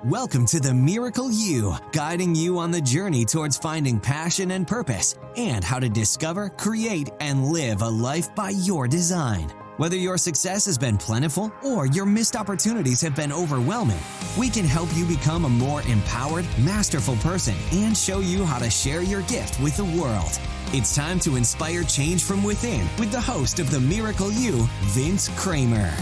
Welcome to The Miracle You, guiding you on the journey towards finding passion and purpose and how to discover, create, and live a life by your design. Whether your success has been plentiful or your missed opportunities have been overwhelming, we can help you become a more empowered, masterful person and show you how to share your gift with the world. It's time to inspire change from within with the host of The Miracle You, Vince Kramer.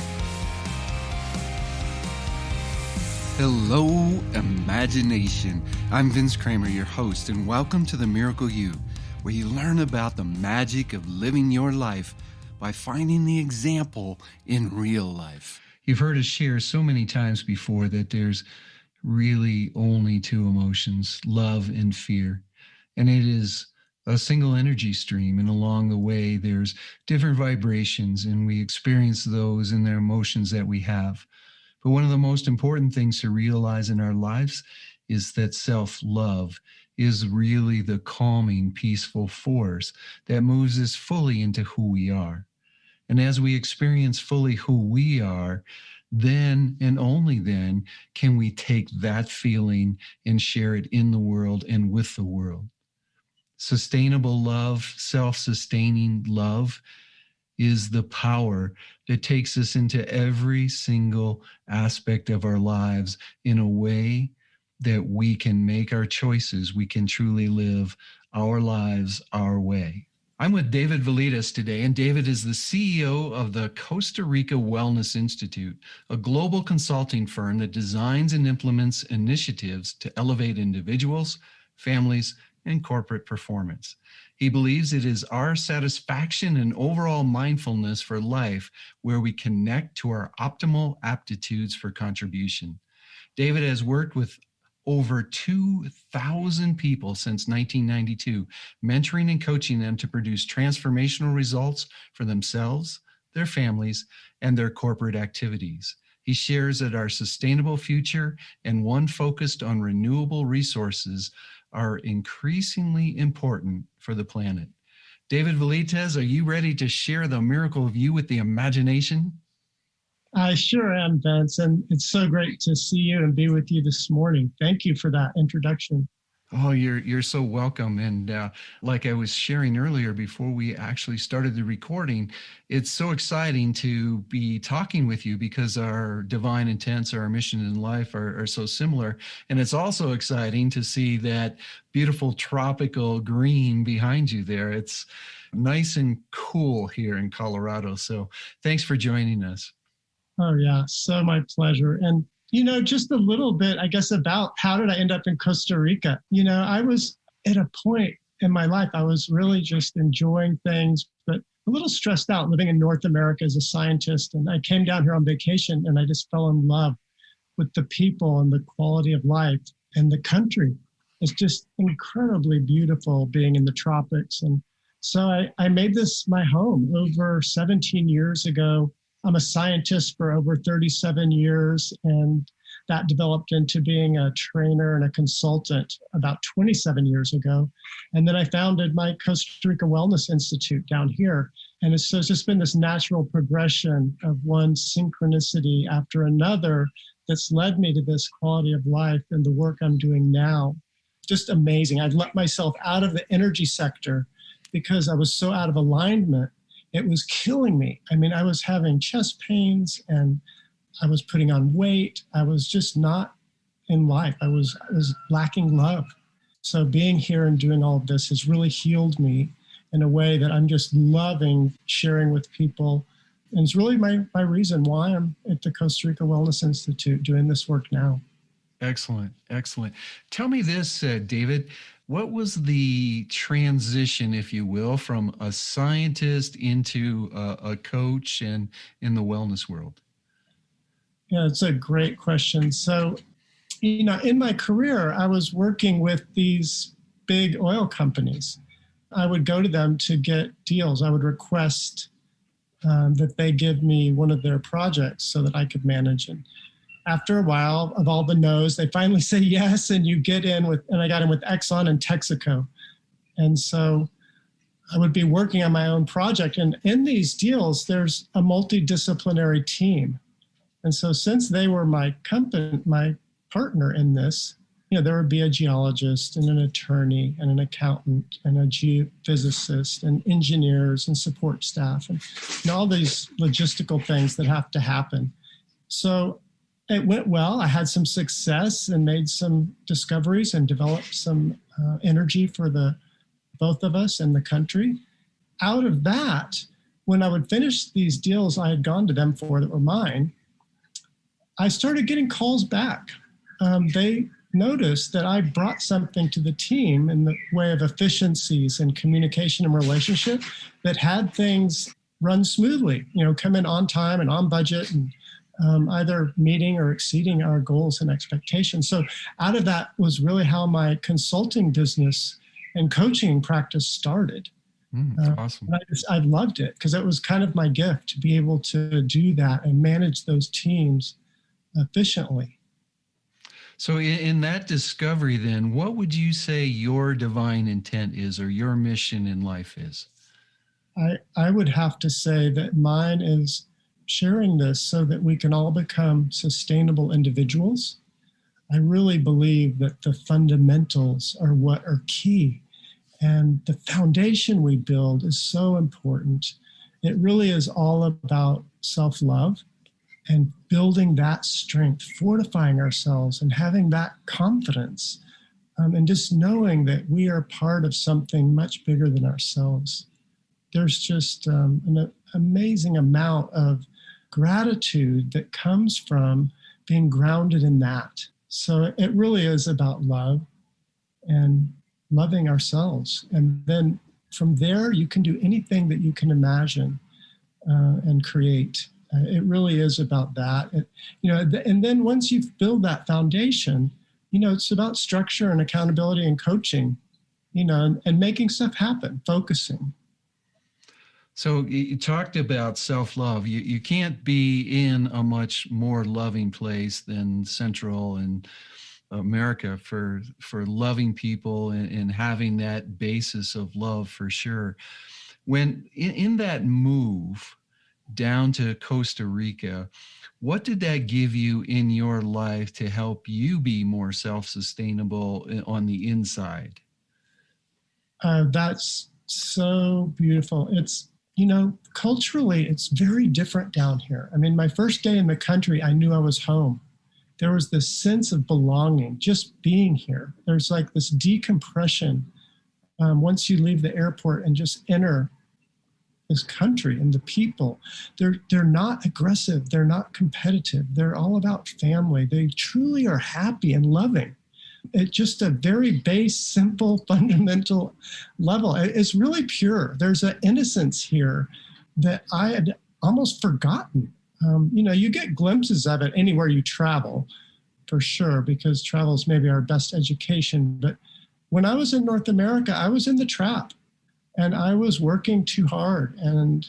Hello, imagination. I'm Vince Kramer, your host, and welcome to The Miracle You, where you learn about the magic of living your life by finding the example in real life. You've heard us share so many times before that there's really only two emotions, love and fear. And it is a single energy stream. And along the way, there's different vibrations, and we experience those in the emotions that we have. But one of the most important things to realize in our lives is that self-love is really the calming, peaceful force that moves us fully into who we are. And as we experience fully who we are, then and only then can we take that feeling and share it in the world and with the world. Sustainable love, self-sustaining love, is the power that takes us into every single aspect of our lives in a way that we can make our choices. We can truly live our lives our way. I'm with David Vletas today, and David is the CEO of the Costa Rica Wellness Institute, a global consulting firm that designs and implements initiatives to elevate individuals, families, and corporate performance. He believes it is our satisfaction and overall mindfulness for life where we connect to our optimal aptitudes for contribution. David has worked with over 2,000 people since 1992, mentoring and coaching them to produce transformational results for themselves, their families, and their corporate activities. He shares that our sustainable future and one focused on renewable resources are increasingly important for the planet. David Vletas, are you ready to share the miracle of you with the imagination? I sure am, Vince, and it's so great to see you and be with you this morning. Thank you for that introduction. Oh, you're so welcome. And like I was sharing earlier before we actually started the recording, it's so exciting to be talking with you because our divine intents, our mission in life are so similar. And it's also exciting to see that beautiful tropical green behind you there. It's nice and cool here in Colorado. So thanks for joining us. Oh, yeah. So my pleasure. And just a little bit, I guess, about how did I end up in Costa Rica? I was at a point in my life, I was really just enjoying things, but a little stressed out living in North America as a scientist. And I came down here on vacation and I just fell in love with the people and the quality of life and the country. It's just incredibly beautiful being in the tropics. And so I made this my home over 17 years ago. I'm a scientist for over 37 years, and that developed into being a trainer and a consultant about 27 years ago. And then I founded my Costa Rica Wellness Institute down here. And it's just been this natural progression of one synchronicity after another that's led me to this quality of life and the work I'm doing now. Just amazing. I've let myself out of the energy sector because I was so out of alignment. It was killing me. I mean, I was having chest pains and I was putting on weight. I was just not in life. I was lacking love. So being here and doing all of this has really healed me in a way that I'm just loving sharing with people. And it's really my reason why I'm at the Costa Rica Wellness Institute doing this work now. Excellent. Excellent. Tell me this, David. What was the transition, if you will, from a scientist into a coach and in the wellness world? Yeah, it's a great question. So, in my career, I was working with these big oil companies. I would go to them to get deals. I would request that they give me one of their projects so that I could manage it. After a while of all the no's, they finally say yes, and you get in with, and I got in with Exxon and Texaco. And so I would be working on my own project. And in these deals, there's a multidisciplinary team. And so since they were my company, my partner in this, there would be a geologist and an attorney and an accountant and a geophysicist and engineers and support staff and all these logistical things that have to happen. So it went well. I had some success and made some discoveries and developed some energy for both of us and the country. Out of that, when I would finish these deals I had gone to them for that were mine, I started getting calls back. They noticed that I brought something to the team in the way of efficiencies and communication and relationship that had things run smoothly, come in on time and on budget and either meeting or exceeding our goals and expectations. So out of that was really how my consulting business and coaching practice started. That's awesome. I loved it because it was kind of my gift to be able to do that and manage those teams efficiently. So in that discovery, then, what would you say your divine intent is or your mission in life is? I would have to say that mine is sharing this so that we can all become sustainable individuals. I really believe that the fundamentals are what are key, and the foundation we build is so important. It really is all about self-love and building that strength, fortifying ourselves and having that confidence, and just knowing that we are part of something much bigger than ourselves. There's just an amazing amount of gratitude that comes from being grounded in that. So it really is about love and loving ourselves. And then from there, you can do anything that you can imagine and create. It really is about that. And then once you've built that foundation, it's about structure and accountability and coaching, and making stuff happen, focusing. So you talked about self-love. You can't be in a much more loving place than Central and America for loving people and having that basis of love for sure. When in that move down to Costa Rica, what did that give you in your life to help you be more self-sustainable on the inside? That's so beautiful. It's, culturally, it's very different down here. I mean, my first day in the country, I knew I was home. There was this sense of belonging, just being here. There's like this decompression once you leave the airport and just enter this country and the people. They're not aggressive. They're not competitive. They're all about family. They truly are happy and loving. It's just a very base, simple, fundamental level. It's really pure. There's an innocence here that I had almost forgotten. You get glimpses of it anywhere you travel, for sure, because travel is maybe our best education. But when I was in North America, I was in the trap. And I was working too hard, and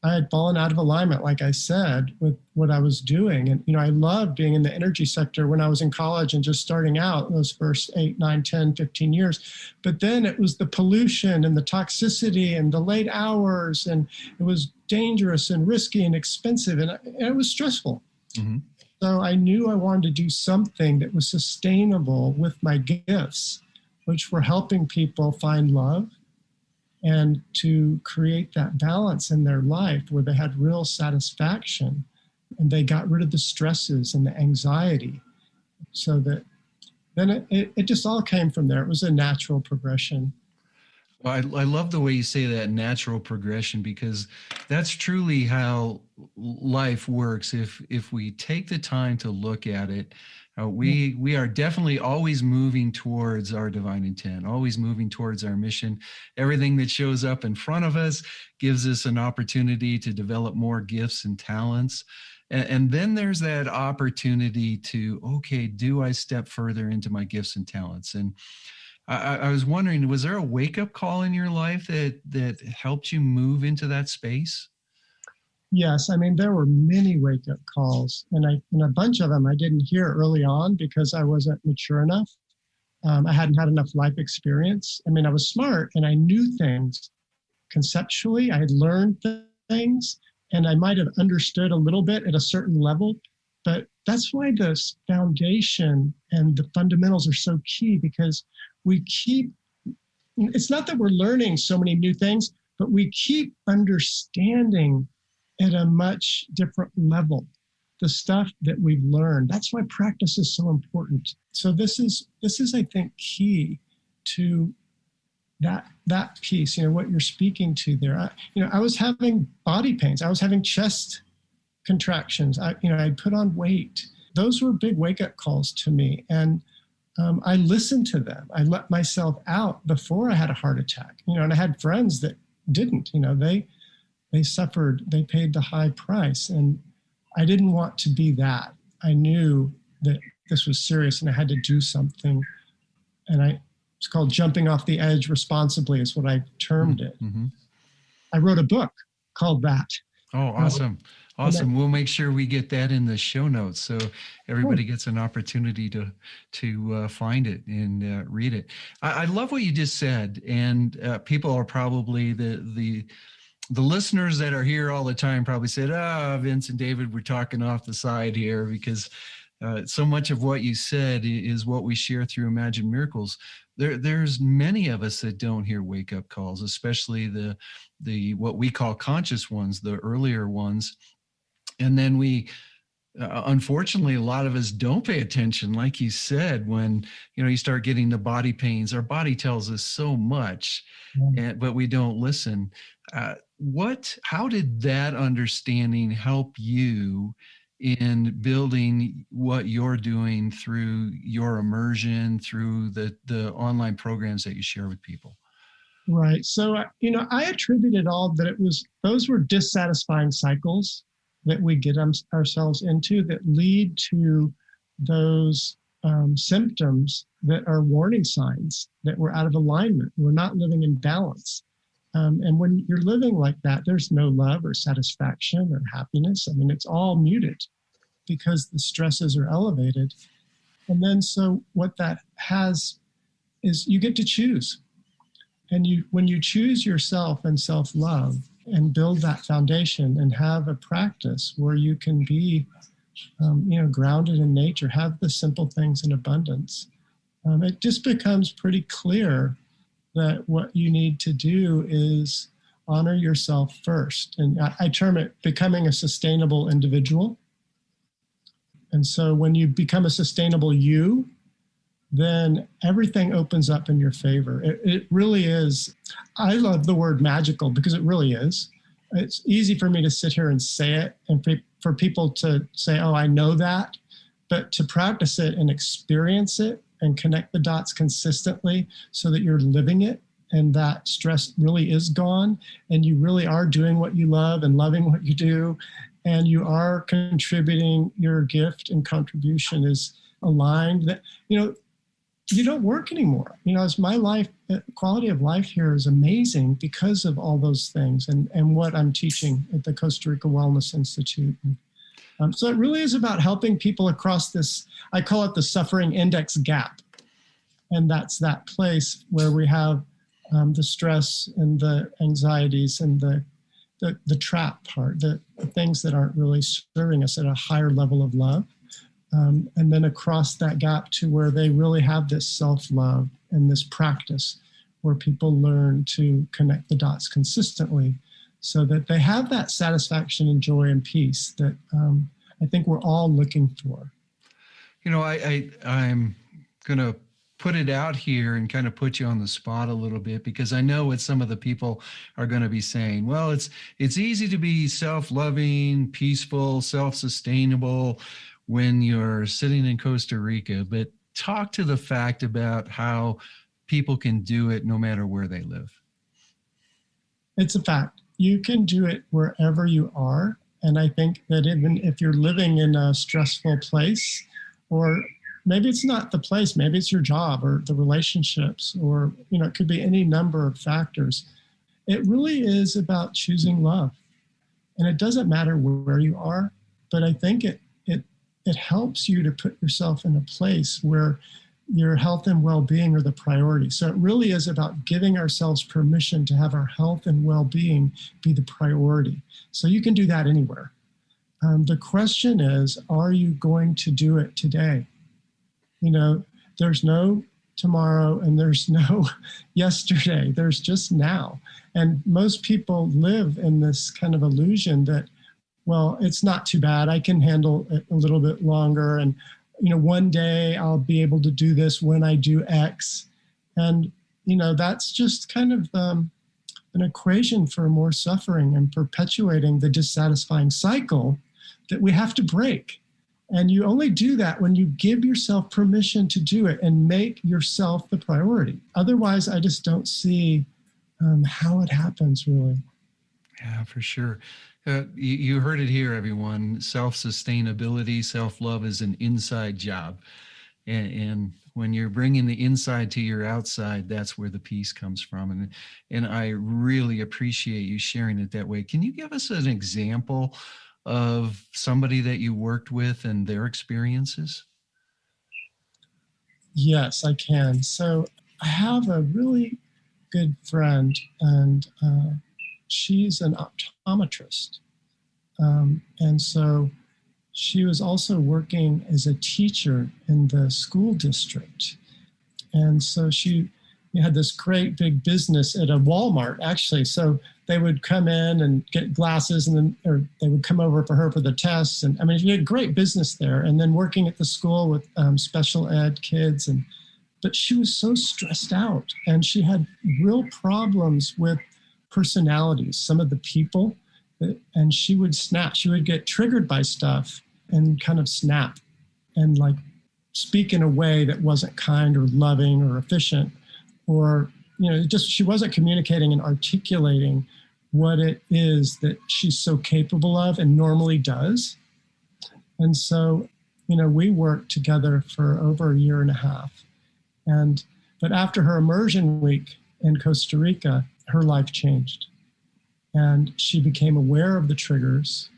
I had fallen out of alignment, like I said, with what I was doing. And, I loved being in the energy sector when I was in college and just starting out those first 8, 9, 10, 15 years. But then it was the pollution and the toxicity and the late hours, and it was dangerous and risky and expensive, and it was stressful. Mm-hmm. So I knew I wanted to do something that was sustainable with my gifts, which were helping people find love and to create that balance in their life where they had real satisfaction and they got rid of the stresses and the anxiety. So that then it just all came from there. It was a natural progression. Well, I love the way you say that, natural progression, because that's truly how life works. If we take the time to look at it, we are definitely always moving towards our divine intent, always moving towards our mission. Everything that shows up in front of us gives us an opportunity to develop more gifts and talents. And then there's that opportunity to, okay, do I step further into my gifts and talents? And I was wondering, was there a wake-up call in your life that helped you move into that space? Yes, I mean, there were many wake-up calls, and a bunch of them I didn't hear early on because I wasn't mature enough. I hadn't had enough life experience. I mean, I was smart and I knew things conceptually. I had learned things, and I might have understood a little bit at a certain level, But that's why this foundation and the fundamentals are so key, because it's not that we're learning so many new things, but we keep understanding at a much different level the stuff that we've learned. That's why practice is so important. So this is I think, key to that piece, what you're speaking to there. I was having body pains. I was having chest contractions. I'd put on weight. Those were big wake-up calls to me. And I listened to them. I let myself out before I had a heart attack. And I had friends that didn't. They suffered. They paid the high price. And I didn't want to be that. I knew that this was serious and I had to do something. And it's called jumping off the edge responsibly is what I termed it. Mm-hmm. I wrote a book called that. Oh, awesome. Awesome. We'll make sure we get that in the show notes so everybody gets an opportunity to find it and read it. I love what you just said. And people are probably the listeners that are here all the time probably said, Vince and David, we're talking off the side here, because so much of what you said is what we share through Imagine Miracles. There's many of us that don't hear wake-up calls, especially the what we call conscious ones, the earlier ones. And then we, unfortunately, a lot of us don't pay attention, like you said, when, you start getting the body pains. Our body tells us so much, but we don't listen. How did that understanding help you in building what you're doing through your immersion, through the online programs that you share with people? Right. So, I attributed all that those were dissatisfying cycles that we get ourselves into that lead to those symptoms that are warning signs that we're out of alignment. We're not living in balance. And when you're living like that, there's no love or satisfaction or happiness. I mean, it's all muted because the stresses are elevated. And then so what that has is you get to choose. And when you choose yourself and self-love and build that foundation and have a practice where you can be, grounded in nature, have the simple things in abundance, it just becomes pretty clear that what you need to do is honor yourself first. And I term it becoming a sustainable individual. And so when you become a sustainable you, then everything opens up in your favor. It really is. I love the word magical because it really is. It's easy for me to sit here and say it and for people to say, oh, I know that. But to practice it and experience it and connect the dots consistently so that you're living it and that stress really is gone and you really are doing what you love and loving what you do and you are contributing, your gift and contribution is aligned, that, you don't work anymore. As my life, quality of life here is amazing because of all those things and what I'm teaching at the Costa Rica Wellness Institute. So it really is about helping people across this, I call it the suffering index gap. And that's that place where we have the stress and the anxieties and the trap part, the things that aren't really serving us at a higher level of love. And then across that gap to where they really have this self-love and this practice where people learn to connect the dots consistently so that they have that satisfaction and joy and peace that I think we're all looking for. I'm going to put it out here and kind of put you on the spot a little bit, because I know what some of the people are going to be saying. Well, it's easy to be self-loving, peaceful, self-sustainable when you're sitting in Costa Rica, but talk to the fact about how people can do it no matter where they live. It's a fact. You can do it wherever you are. And I think that even if you're living in a stressful place, or maybe it's not the place, maybe it's your job or the relationships, or, it could be any number of factors. It really is about choosing love. And it doesn't matter where you are, but I think it helps you to put yourself in a place where your health and well-being are the priority. So it really is about giving ourselves permission to have our health and well-being be the priority. So you can do that anywhere. The question is, are you going to do it today? There's no tomorrow and there's no yesterday. There's just now. And most people live in this kind of illusion that, well, it's not too bad. I can handle it a little bit longer. And, one day I'll be able to do this when I do X. And, that's just kind of an equation for more suffering and perpetuating the dissatisfying cycle that we have to break. And you only do that when you give yourself permission to do it and make yourself the priority. Otherwise, I just don't see how it happens, really. Yeah, for sure. You heard it here, everyone. Self-sustainability, self-love is an inside job. And when you're bringing the inside to your outside, that's where the peace comes from. And I really appreciate you sharing it that way. Can you give us an example of somebody that you worked with and their experiences? Yes, I can. So I have a really good friend, and she's an optometrist. And so she was also working as a teacher in the school district. And so she had this great big business at a Walmart, actually. So they would come in and get glasses, or they would come over for her for the tests. And I mean, she had great business there. And then working at the school with special ed kids. But she was so stressed out, and she had real problems with personalities, some of the people, and she would snap. She would get triggered by stuff and kind of snap and like speak in a way that wasn't kind or loving or efficient, or, she wasn't communicating and articulating what it is that she's so capable of and normally does. And so, we worked together for over a year and a half. But after her immersion week in Costa Rica, her life changed. And she became aware of the triggers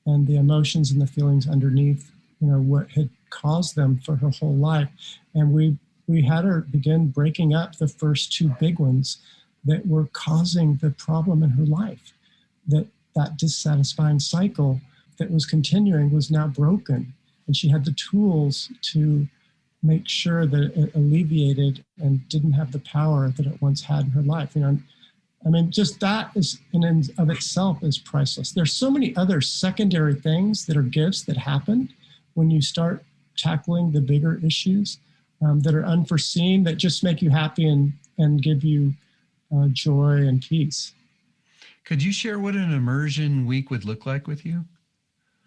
and the emotions and the feelings underneath, what had caused them for her whole life. And we had her begin breaking up the first two big ones that were causing the problem in her life. That dissatisfying cycle that was continuing was now broken. And she had the tools to make sure that it alleviated and didn't have the power that it once had in her life. Just that is in and of itself is priceless. There's so many other secondary things that are gifts that happen when you start tackling the bigger issues that are unforeseen, that just make you happy and give you joy and peace. Could you share what an immersion week would look like with you?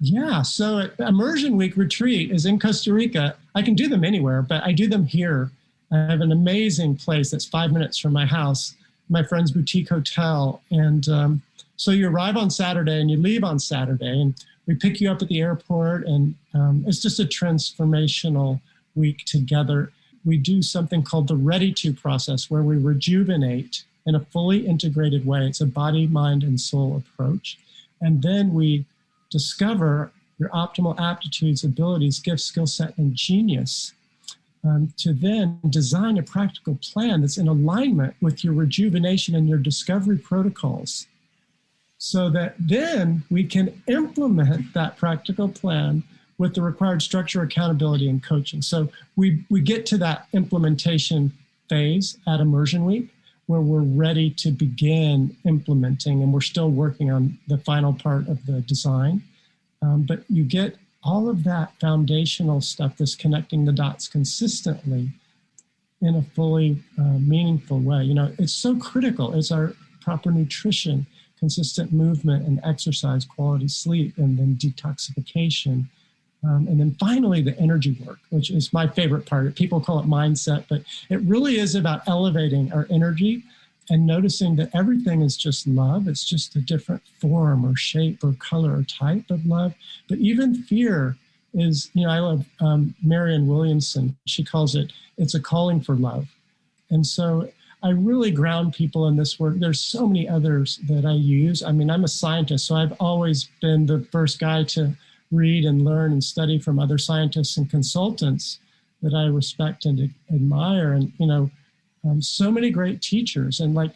Yeah, so Immersion Week retreat is in Costa Rica. I can do them anywhere, but I do them here. I have an amazing place that's 5 minutes from my house, my friend's boutique hotel. And so you arrive on Saturday and you leave on Saturday, and we pick you up at the airport, and it's just a transformational week together. We do something called the Ready To process, where we rejuvenate in a fully integrated way. It's a body, mind, and soul approach. And then we discover your optimal aptitudes, abilities, gifts, skill set, and genius, to then design a practical plan that's in alignment with your rejuvenation and your discovery protocols, so that then we can implement that practical plan with the required structure, accountability, and coaching. So we get to that implementation phase at Immersion Week, where we're ready to begin implementing, and we're still working on the final part of the design. But you get all of that foundational stuff that's connecting the dots consistently in a fully meaningful way. It's so critical. It's our proper nutrition, consistent movement and exercise, quality sleep, and then detoxification. And then finally, the energy work, which is my favorite part. People call it mindset, but it really is about elevating our energy and noticing that everything is just love. It's just a different form or shape or color or type of love. But even fear is, I love Marianne Williamson. She calls it's a calling for love. And so I really ground people in this work. There's so many others that I use. I'm a scientist, so I've always been the first guy to read and learn and study from other scientists and consultants that I respect and admire. And, so many great teachers. And like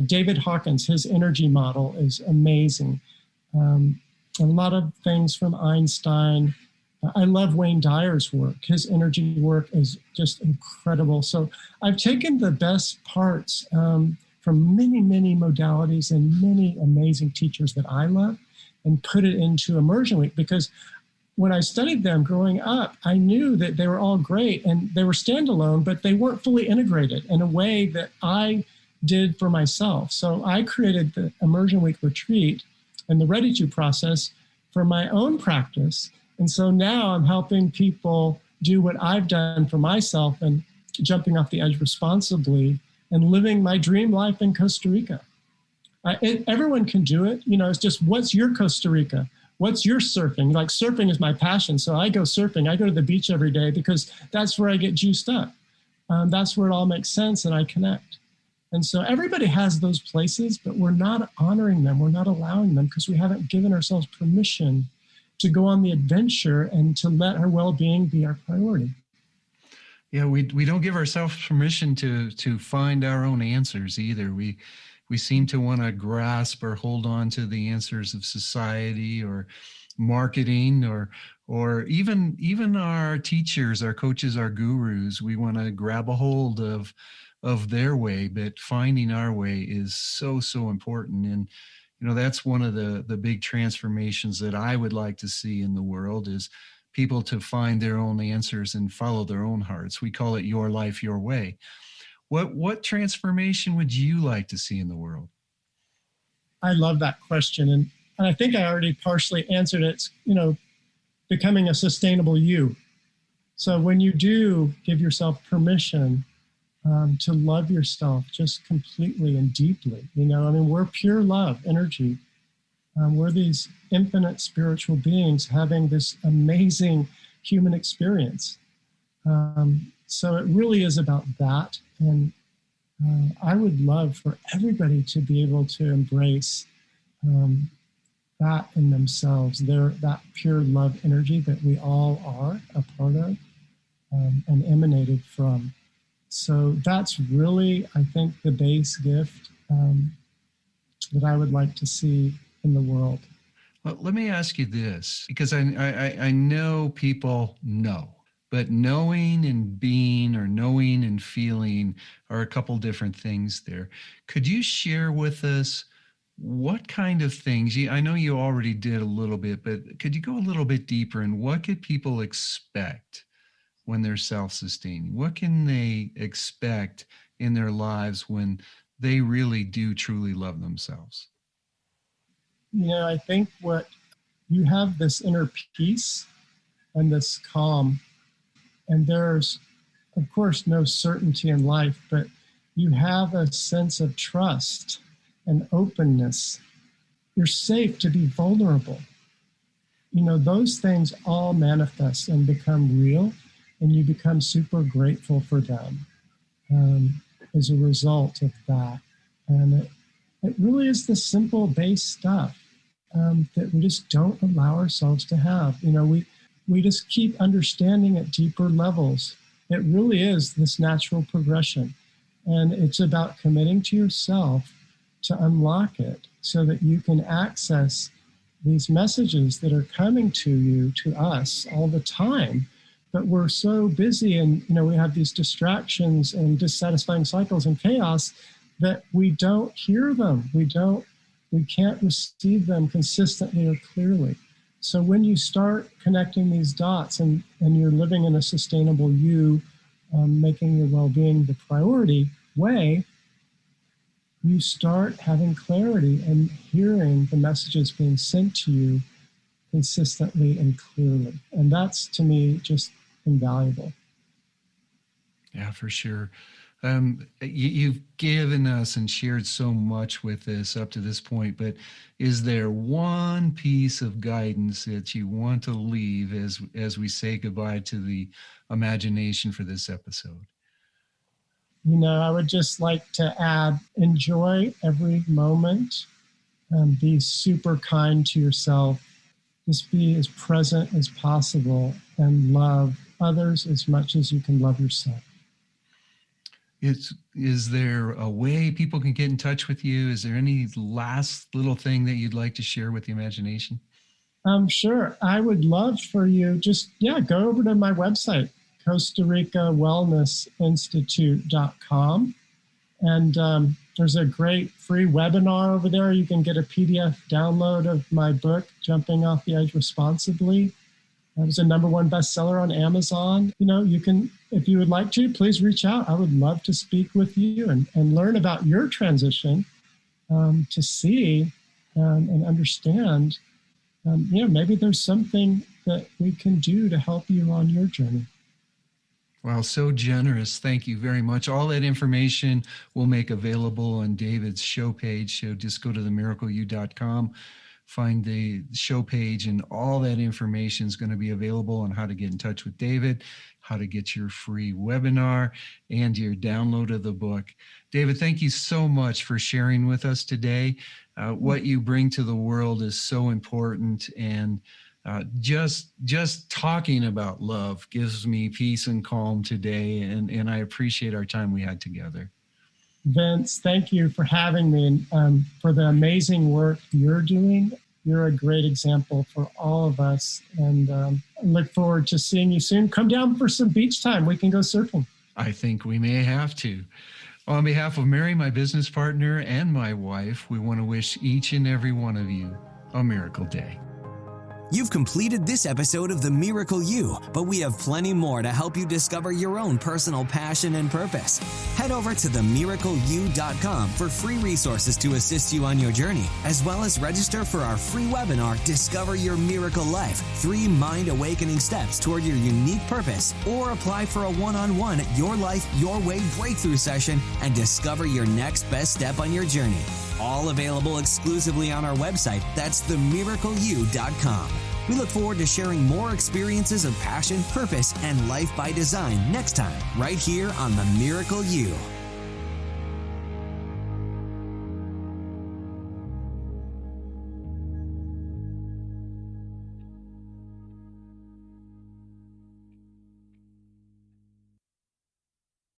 David Hawkins, his energy model is amazing. a lot of things from Einstein. I love Wayne Dyer's work. His energy work is just incredible. So I've taken the best parts from many, many modalities and many amazing teachers that I love and put it into Immersion Week, because when I studied them growing up, I knew that they were all great and they were standalone, but they weren't fully integrated in a way that I did for myself. So I created the Immersion Week retreat and the Ready To process for my own practice. And so now I'm helping people do what I've done for myself and jumping off the edge responsibly and living my dream life in Costa Rica. Everyone can do it. You know, it's just, what's your Costa Rica? What's your surfing? Like, surfing is my passion. So I go surfing. I go to the beach every day because that's where I get juiced up. That's where it all makes sense and I connect. And so everybody has those places, but we're not honoring them. We're not allowing them because we haven't given ourselves permission to go on the adventure and to let our well-being be our priority. Yeah, we don't give ourselves permission to find our own answers either. We seem to want to grasp or hold on to the answers of society or marketing or even our teachers, our coaches, our gurus. We want to grab a hold of their way, but finding our way is so important. And you know, that's one of the big transformations that I would like to see in the world, is people to find their own answers and follow their own hearts. We call it your life, your way. What transformation would you like to see in the world? I love that question. And I think I already partially answered it. It's, you know, becoming a sustainable you. So when you do give yourself permission to love yourself just completely and deeply, you know, I mean, we're pure love energy. We're these infinite spiritual beings having this amazing human experience. So it really is about that. And I would love for everybody to be able to embrace that in themselves, that pure love energy that we all are a part of and emanated from. So that's really, I think, the base gift that I would like to see in the world. Well, let me ask you this, because I know people know, but knowing and being or knowing and feeling are a couple different things there. Could you share with us what kind of things, I know you already did a little bit, but could you go a little bit deeper in what could people expect when they're self-sustaining? What can they expect in their lives when they really do truly love themselves? You know, I think what you have this inner peace and this calm, and there's, of course, no certainty in life, but you have a sense of trust and openness. You're safe to be vulnerable. You know, those things all manifest and become real, and you become super grateful for them as a result of that. And it really is the simple base stuff that we just don't allow ourselves to have. You know, we just keep understanding at deeper levels. It really is this natural progression. And it's about committing to yourself to unlock it so that you can access these messages that are coming to you, to us all the time. But we're so busy and, you know, we have these distractions and dissatisfying cycles and chaos that we don't hear them. We can't receive them consistently or clearly. So when you start connecting these dots and you're living in a sustainable you, making your well-being the priority way, you start having clarity and hearing the messages being sent to you consistently and clearly. And that's, to me, just invaluable. Yeah, for sure. You've given us and shared so much with us up to this point, but is there one piece of guidance that you want to leave as we say goodbye to the imagination for this episode? You know, I would just like to add, enjoy every moment and be super kind to yourself. Just be as present as possible and love others as much as you can love yourself. Is there a way people can get in touch with you? Is there any last little thing that you'd like to share with the imagination? Sure. I would love for you go over to my website, Costa Rica Wellness Institute.com. And there's a great free webinar over there. You can get a PDF download of my book, Jumping Off the Edge Responsibly. It was a #1 bestseller on Amazon. You can, if you would like to, please reach out. I would love to speak with you and learn about your transition, to see and understand. Maybe there's something that we can do to help you on your journey. Wow, so generous. Thank you very much. All that information we'll make available on David's show page. So just go to themiracleyou.com, find the show page, and all that information is going to be available on how to get in touch with David, how to get your free webinar, and your download of the book. David, thank you so much for sharing with us today. What you bring to the world is so important, and just talking about love gives me peace and calm today, and I appreciate our time we had together. Vince, thank you for having me and for the amazing work you're doing. You're a great example for all of us, and I look forward to seeing you soon. Come down for some beach time. We can go surfing. I think we may have to. On behalf of Mary, my business partner, and my wife, we want to wish each and every one of you a miracle day. You've completed this episode of The Miracle You, but we have plenty more to help you discover your own personal passion and purpose. Head over to themiracleyou.com for free resources to assist you on your journey, as well as register for our free webinar, Discover Your Miracle Life, 3 mind-awakening steps toward your unique purpose, or apply for a one-on-one Your Life, Your Way breakthrough session and discover your next best step on your journey. All available exclusively on our website. That's themiracleyou.com. We look forward to sharing more experiences of passion, purpose, and life by design next time, right here on The Miracle You.